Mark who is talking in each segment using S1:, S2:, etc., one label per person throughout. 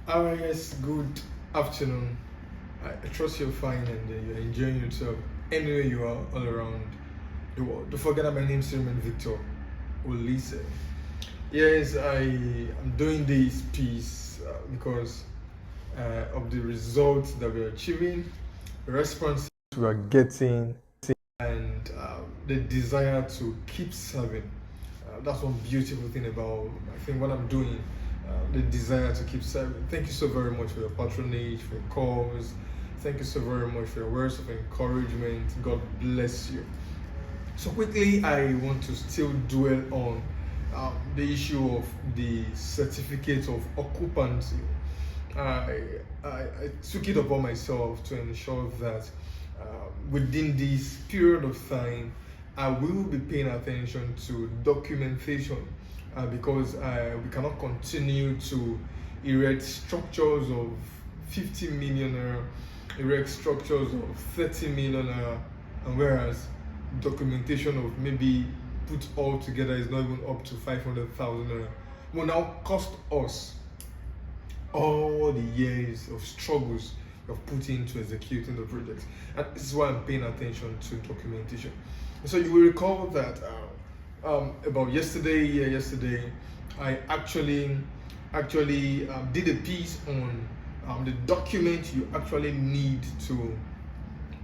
S1: Yes, good afternoon. I trust you're fine and you're enjoying yourself anywhere you are all around the world. Don't forget that my name is Simon Victor Olise. Yes, I am doing this piece because of the results that we're achieving, the response we are getting, and the desire to keep serving. That's one beautiful thing about I think what I'm doing. The desire to keep serving. Thank you so very much for your patronage, for your calls. Thank you so very much for your words of encouragement. God bless you. So quickly, I want to still dwell on the issue of the certificate of occupancy. I took it upon myself to ensure that within this period of time, I will be paying attention to documentation because we cannot continue to erect structures of 50 million naira, erect structures of 30 million naira, and whereas documentation of maybe put all together is not even up to 500,000 naira will now cost us all the years of struggles you've put into executing the project. And this is why I'm paying attention to documentation. So you will recall that about yesterday, I actually did a piece on the document you actually need to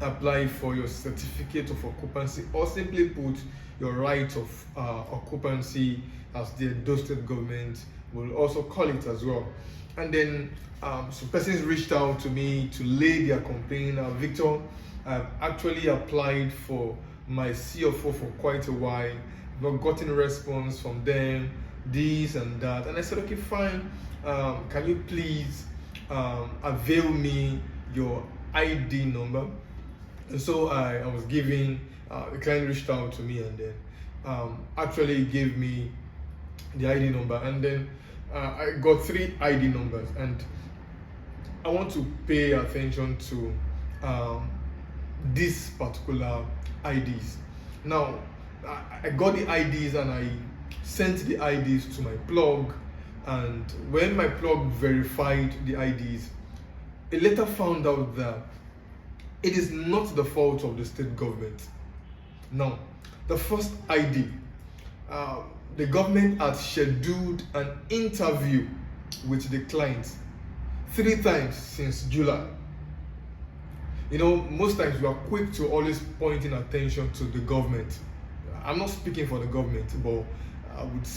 S1: apply for your certificate of occupancy, or simply put, your right of occupancy, as the Edo State government will also call it as well. And then some persons reached out to me to lay their complaint. Victor, I've actually applied for my CFO for quite a while, not gotten a response from them, this and that. And I said, okay, fine. Can you please avail me your ID number? And so I was giving, the client reached out to me and then actually gave me the ID number. And then I got 3 ID numbers. And I want to pay attention to these particular IDs. Now, I got the IDs and I sent the IDs to my plug. And when my plug verified the IDs, it later found out that it is not the fault of the state government. Now, the first ID, the government had scheduled an interview with the client 3 times since July. You know, most times we are quick to always pointing attention to the government. I'm not speaking for the government, but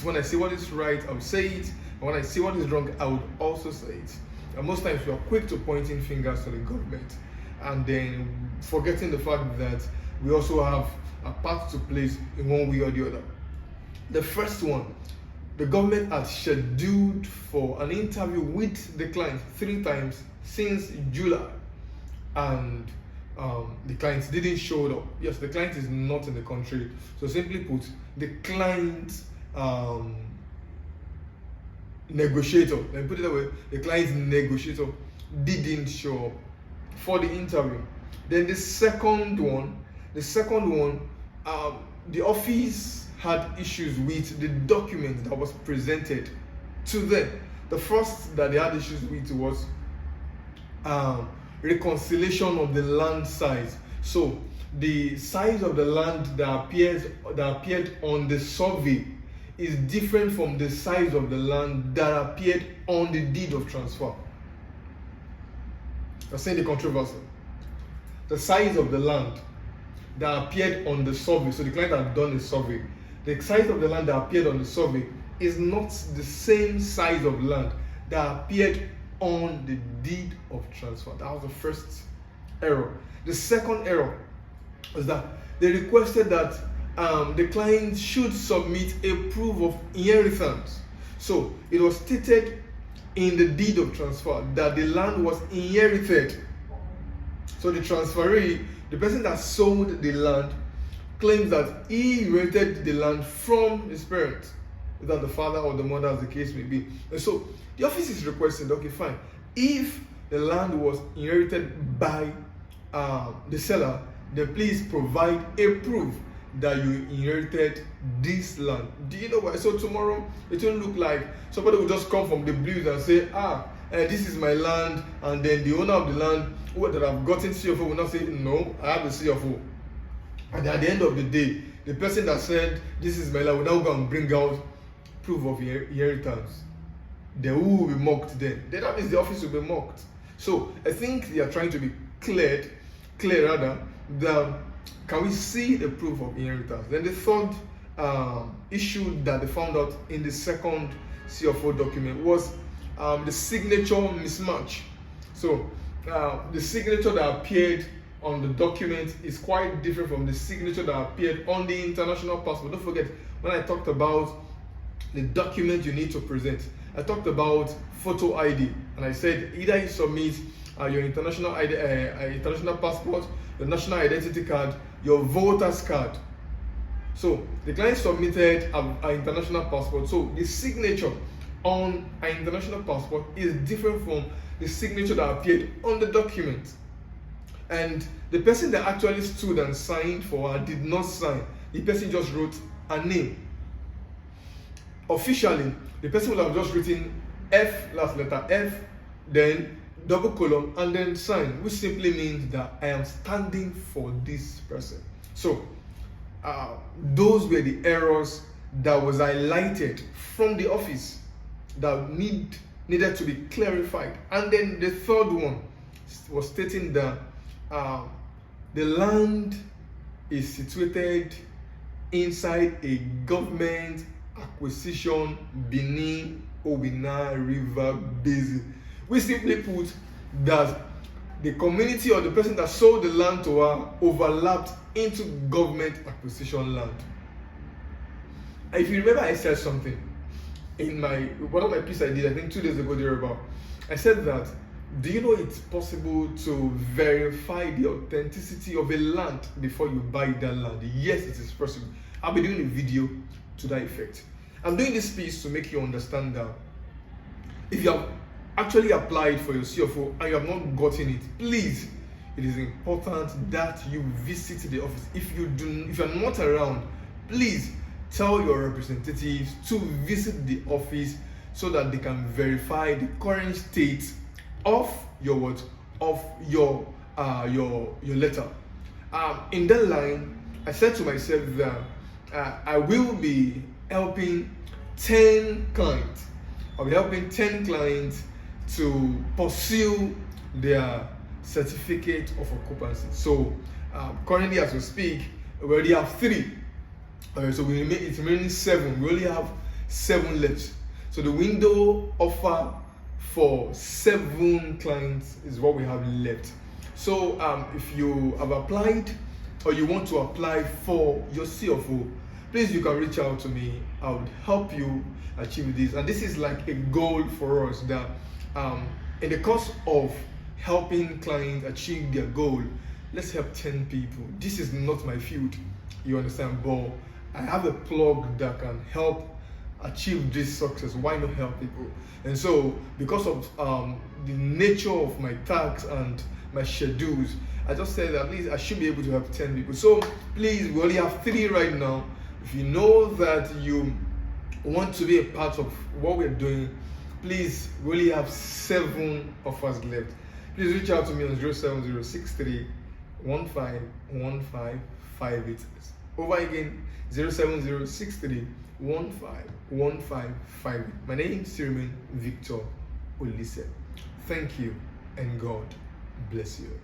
S1: when I say what is right, I would say it. And when I say what is wrong, I would also say it. And most times we are quick to pointing fingers to the government, and then forgetting the fact that we also have a part to play in one way or the other. The first one, the government had scheduled for an interview with the client 3 times since July, and the client didn't show up. Yes, the client is not in the country, so simply put, the client negotiator, let me put it that way, the client's negotiator didn't show up for the interview. Then the second one, the office had issues with the document that was presented to them. The first that they had issues with was reconciliation of the land size. So the size of the land that appeared on the survey is different from the size of the land that appeared on the deed of transfer. I'm saying the controversy. The size of the land that appeared on the survey, so the client had done a survey. The size of the land that appeared on the survey is not the same size of land that appeared on the deed of transfer. That was the first error. The second error was that they requested that the client should submit a proof of inheritance. So it was stated in the deed of transfer that the land was inherited. So the transferee, the person that sold the land, claims that he inherited the land from his parents, either the father or the mother, as the case may be. And so the office is requesting, okay, fine, if the land was inherited by the seller, then please provide a proof that you inherited this land. Do you know why? So tomorrow it won't look like somebody will just come from the blues and say, this is my land, and then the owner of the land that have gotten CFO will not say, no, I have a CFO. And at the end of the day, the person that said, this is my land, will now go and bring out proof of inheritance. Then who will be mocked then? Then that means the office will be mocked. So I think they are trying to be clear rather, that can we see the proof of inheritance? Then the third issue that they found out in the second CFO document was the signature mismatch. So the signature that appeared on the document is quite different from the signature that appeared on the international passport. Don't forget, when I talked about the document you need to present, I talked about photo ID, and I said either you submit your international ID, international passport, your national identity card, your voter's card. So the client submitted an international passport. So the signature on an international passport is different from the signature that appeared on the document. And the person that actually stood and signed for her did not sign. The person just wrote a name. Officially, the person would have just written F, last letter F, then double column, and then sign, which simply means that I am standing for this person. So those were the errors that was highlighted from the office that needed to be clarified. And then the third one was stating that the land is situated inside a government acquisition Benin Obina River Basin. We simply put that the community or the person that sold the land to her overlapped into government acquisition land. If you remember, I said something in one of my pieces I did, I think 2 days ago thereabout. I said that, do you know it's possible to verify the authenticity of a land before you buy that land? Yes, it is possible. I'll be doing a video to that effect. I'm doing this piece to make you understand that if you have actually applied for your CFO and you have not gotten it, please, it is important that you visit the office. If you're not around, please tell your representatives to visit the office so that they can verify the current state of your letter. In that line, I said to myself that I will be helping 10 clients. I'll be helping 10 clients to pursue their certificate of occupancy. So currently, as we speak, we already have 3. So it's remaining 7. We only have 7 left. So the window offer for 7 clients is what we have left. So if you have applied or you want to apply for your CFO, please, you can reach out to me. I would help you achieve this. And this is like a goal for us that in the course of helping clients achieve their goal, let's help 10 people. This is not my field, you understand, but I have a plug that can help achieve this success. Why not help people? And so, because of the nature of my tasks and my schedules, I just said at least I should be able to help 10 people. So please, we only have 3 right now. If you know that you want to be a part of what we're doing, please, we only have 7 of us left. Please reach out to me on 07063 151558. Over again, 07063 151558. My name is Siriman Victor Olise. Thank you, and God bless you.